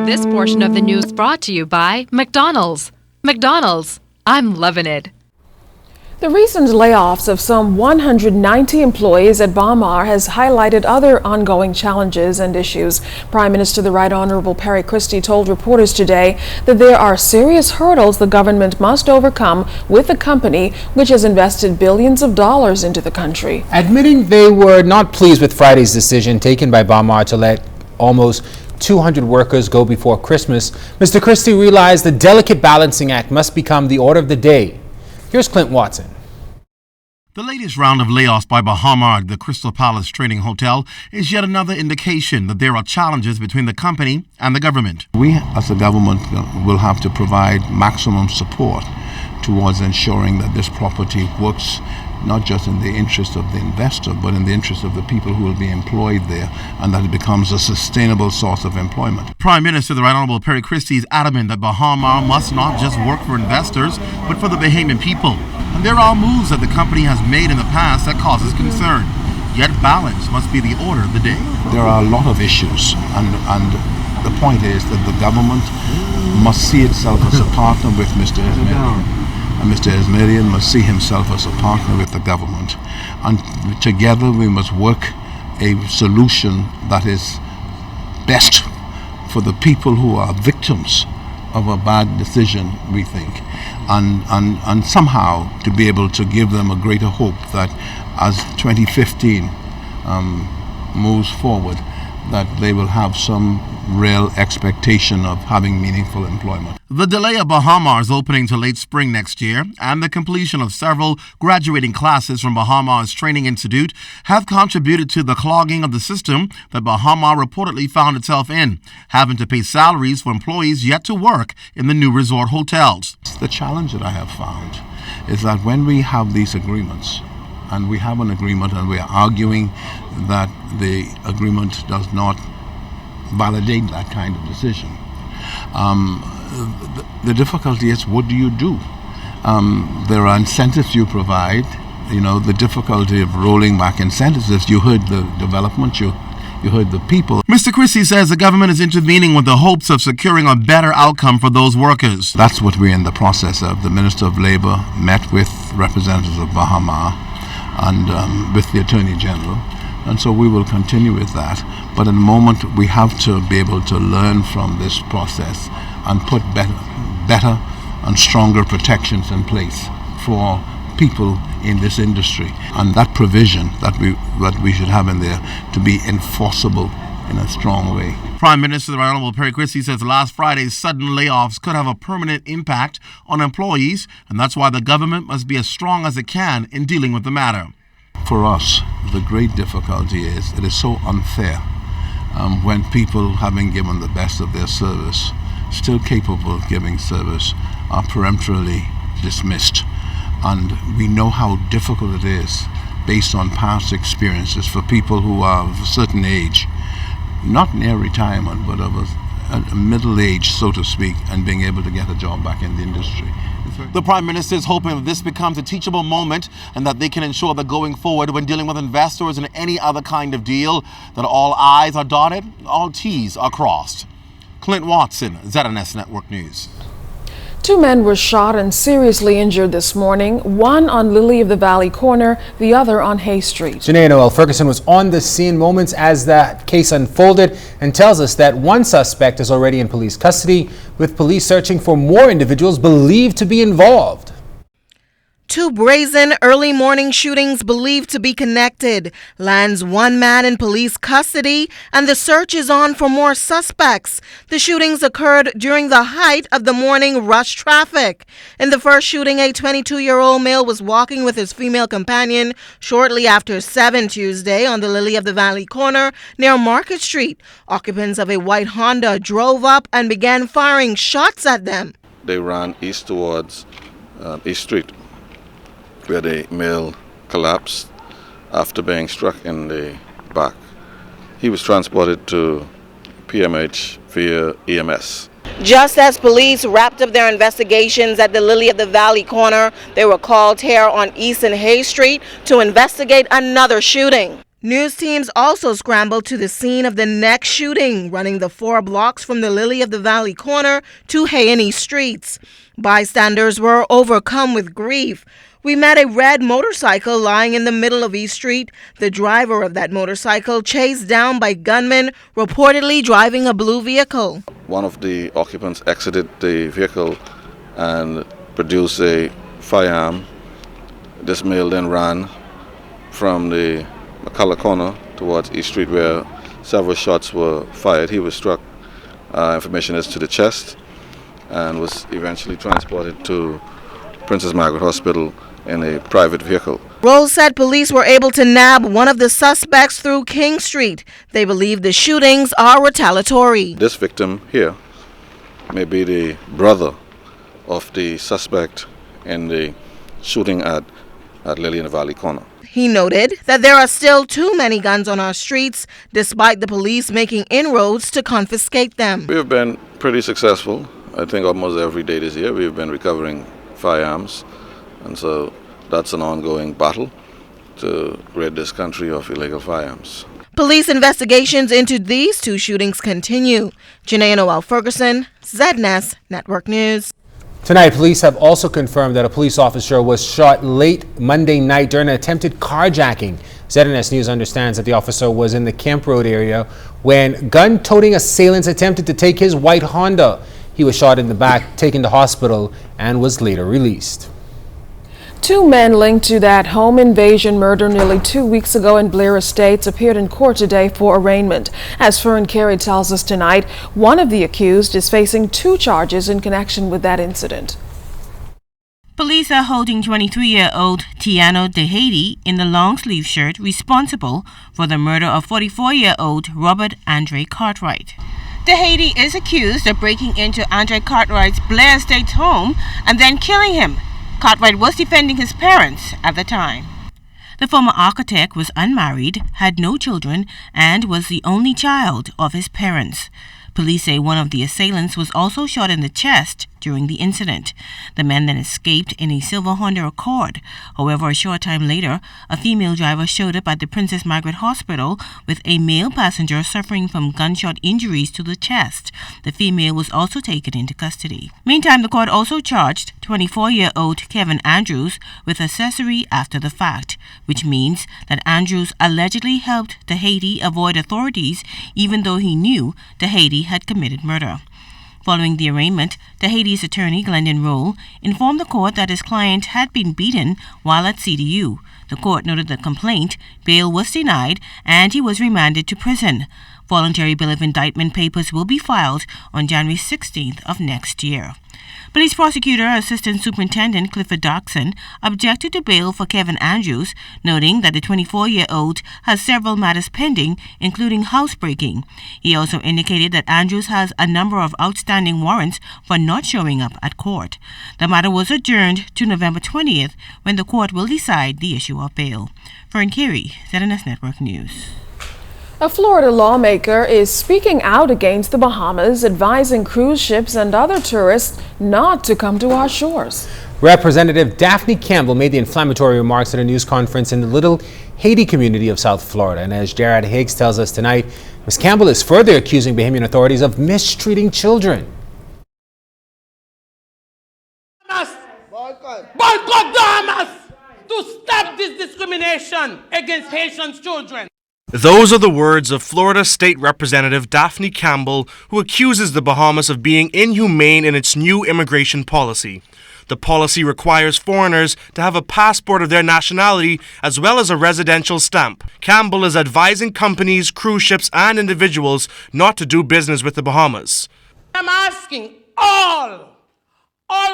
This portion of the news brought to you by McDonald's. McDonald's, I'm loving it. The recent layoffs of some 190 employees at Baha Mar has highlighted other ongoing challenges and issues. Prime Minister the Right Honorable Perry Christie told reporters today that there are serious hurdles the government must overcome with the company, which has invested billions of dollars into the country. Admitting they were not pleased with Friday's decision taken by Baha Mar to let almost 200 workers go before Christmas, Mr. Christie realized the delicate balancing act must become the order of the day. Here's Clint Watson. The latest round of layoffs by Baha Mar, the Crystal Palace Trading Hotel, is yet another indication that there are challenges between the company and the government. We, as a government, will have to provide maximum support towards ensuring that this property works not just in the interest of the investor, but in the interest of the people who will be employed there, and that it becomes a sustainable source of employment. Prime Minister the Right Honorable Perry Christie is adamant that Baha Mar must not just work for investors, but for the Bahamian people. And there are moves that the company has made in the past that causes concern. Yet balance must be the order of the day. There are a lot of issues, and the point is that the government must see itself as a partner with Mr. Esmerian. And Mr. Esmerian must see himself as a partner with the government. And together we must work a solution that is best for the people who are victims of a bad decision, we think. And somehow to be able to give them a greater hope that as 2015 moves forward, that they will have some real expectation of having meaningful employment. The delay of Baha Mar's opening to late spring next year and the completion of several graduating classes from Baha Mar's Training Institute have contributed to the clogging of the system that Baha Mar reportedly found itself in, having to pay salaries for employees yet to work in the new resort hotels. The challenge that I have found is that when we have these agreements, and we have an agreement and we are arguing that the agreement does not validate that kind of decision. The difficulty is, what do you do? There are incentives you provide. You know, the difficulty of rolling back incentives is you heard the development, you heard the people. Mr. Christie says the government is intervening with the hopes of securing a better outcome for those workers. That's what we're in the process of. The Minister of Labour met with representatives of Baha Mar and with the Attorney General. And so we will continue with that. But at the moment, we have to be able to learn from this process and put better and stronger protections in place for people in this industry. And that provision that we should have in there to be enforceable in a strong way. Prime Minister the Right Honorable Perry Christie says last Friday's sudden layoffs could have a permanent impact on employees, and that's why the government must be as strong as it can in dealing with the matter. For us, the great difficulty is it is so unfair when people, having given the best of their service, still capable of giving service, are peremptorily dismissed. And we know how difficult it is, based on past experiences, for people who are of a certain age, not near retirement, but of a middle age, so to speak, and being able to get a job back in the industry. The Prime Minister is hoping that this becomes a teachable moment and that they can ensure that going forward when dealing with investors and any other kind of deal, that all I's are dotted, all T's are crossed. Clint Watson, ZNS Network News. 2 men were shot and seriously injured this morning, one on Lily of the Valley corner, the other on Hay Street. Janae Noel Ferguson was on the scene moments as that case unfolded and tells us that one suspect is already in police custody, with police searching for more individuals believed to be involved. 2 brazen early morning shootings believed to be connected lands 1 man in police custody, and the search is on for more suspects. The shootings occurred during the height of the morning rush traffic. In the first shooting, a 22-year-old male was walking with his female companion shortly after 7 Tuesday on the Lily of the Valley corner near Market Street. Occupants of a white Honda drove up and began firing shots at them. They ran east towards East Street, where the male collapsed after being struck in the back. He was transported to PMH via EMS. Just as police wrapped up their investigations at the Lily of the Valley corner, they were called here on East and Hay Street to investigate another shooting. News teams also scrambled to the scene of the next shooting, running the 4 blocks from the Lily of the Valley corner to Hay streets. Bystanders were overcome with grief. We met a red motorcycle lying in the middle of East Street. The driver of that motorcycle chased down by gunmen, reportedly driving a blue vehicle. One of the occupants exited the vehicle and produced a firearm. This male then ran from the McCullough corner towards East Street, where several shots were fired. He was struck, information is, to the chest, and was eventually transported to Princess Margaret Hospital in a private vehicle. Rose said police were able to nab one of the suspects through King Street. They believe the shootings are retaliatory. This victim here may be the brother of the suspect in the shooting at Lily in the Valley corner. He noted that there are still too many guns on our streets, despite the police making inroads to confiscate them. We have been pretty successful. I think almost every day this year we've been recovering firearms, and so that's an ongoing battle to rid this country of illegal firearms. Police investigations into these 2 shootings continue. Janae Noel Ferguson, ZNS Network News. Tonight, police have also confirmed that a police officer was shot late Monday night during an attempted carjacking. ZNS News understands that the officer was in the Camp Road area when gun-toting assailants attempted to take his white Honda. He was shot in the back, taken to hospital, and was later released. 2 men linked to that home invasion murder nearly 2 weeks ago in Blair Estates appeared in court today for arraignment. As Fern Carey tells us tonight, one of the accused is facing 2 charges in connection with that incident. Police are holding 23-year-old Tiano De Haiti in the long-sleeve shirt responsible for the murder of 44-year-old Robert Andre Cartwright. De Haiti is accused of breaking into Andre Cartwright's Blair Estates home and then killing him. Cartwright was defending his parents at the time. The former architect was unmarried, had no children, and was the only child of his parents. Police say one of the assailants was also shot in the chest during the incident. The man then escaped in a silver Honda Accord. However, a short time later, a female driver showed up at the Princess Margaret Hospital with a male passenger suffering from gunshot injuries to the chest. The female was also taken into custody. Meantime, the court also charged 24-year-old Kevin Andrews with accessory after the fact, which means that Andrews allegedly helped De Haiti avoid authorities even though he knew De Haiti had committed murder. Following the arraignment, De Haiti's attorney, Glendon Roll, informed the court that his client had been beaten while at CDU. The court noted the complaint, bail was denied, and he was remanded to prison. Voluntary bill of indictment papers will be filed on January 16th of next year. Police prosecutor Assistant Superintendent Clifford Doxson objected to bail for Kevin Andrews, noting that the 24-year-old has several matters pending, including housebreaking. He also indicated that Andrews has a number of outstanding warrants for not showing up at court. The matter was adjourned to November 20th, when the court will decide the issue of bail. Fern Carey, ZNS Network News. A Florida lawmaker is speaking out against the Bahamas, advising cruise ships and other tourists not to come to our shores. Representative Daphne Campbell made the inflammatory remarks at a news conference in the Little Haiti community of South Florida. And as Jared Higgs tells us tonight, Ms. Campbell is further accusing Bahamian authorities of mistreating children. Boycott Bahamas to stop this discrimination against Haitian children. Those are the words of Florida State Representative Daphne Campbell, who accuses the Bahamas of being inhumane in its new immigration policy. The policy requires foreigners to have a passport of their nationality as well as a residential stamp. Campbell is advising companies, cruise ships, and individuals not to do business with the Bahamas. I'm asking all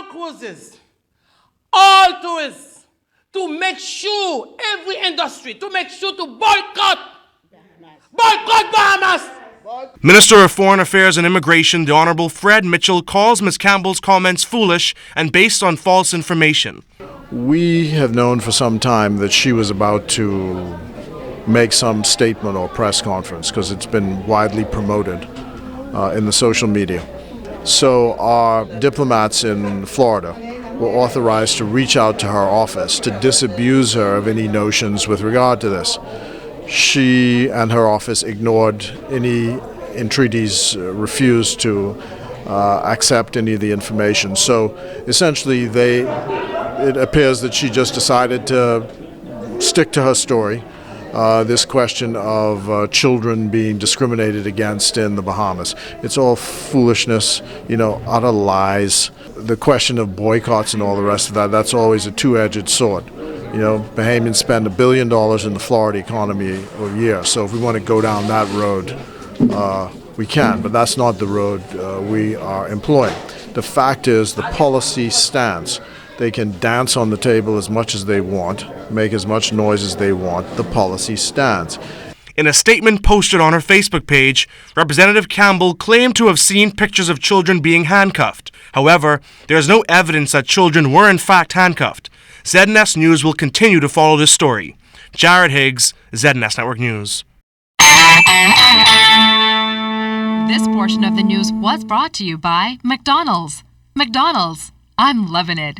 cruises, all tourists, to make sure, every industry, to make sure to boycott Bahamas! Minister of Foreign Affairs and Immigration, the Honorable Fred Mitchell, calls Ms. Campbell's comments foolish and based on false information. We have known for some time that she was about to make some statement or press conference because it's been widely promoted in the social media. So our diplomats in Florida were authorized to reach out to her office to disabuse her of any notions with regard to this. she and her office ignored any entreaties, refused to accept any of the information. So essentially, it appears that she just decided to stick to her story. This question of children being discriminated against in the Bahamas. It's all foolishness, utter lies. The question of boycotts and all the rest of that, that's always a two-edged sword. Bahamians spend $1 billion in the Florida economy a year, so if we want to go down that road, we can, but that's not the road we are employing. The fact is, the policy stands. They can dance on the table as much as they want, make as much noise as they want. The policy stands. In a statement posted on her Facebook page, Representative Campbell claimed to have seen pictures of children being handcuffed. However, there is no evidence that children were in fact handcuffed. ZNS News will continue to follow this story. Jared Higgs, ZNS Network News. This portion of the news was brought to you by McDonald's. McDonald's, I'm loving it.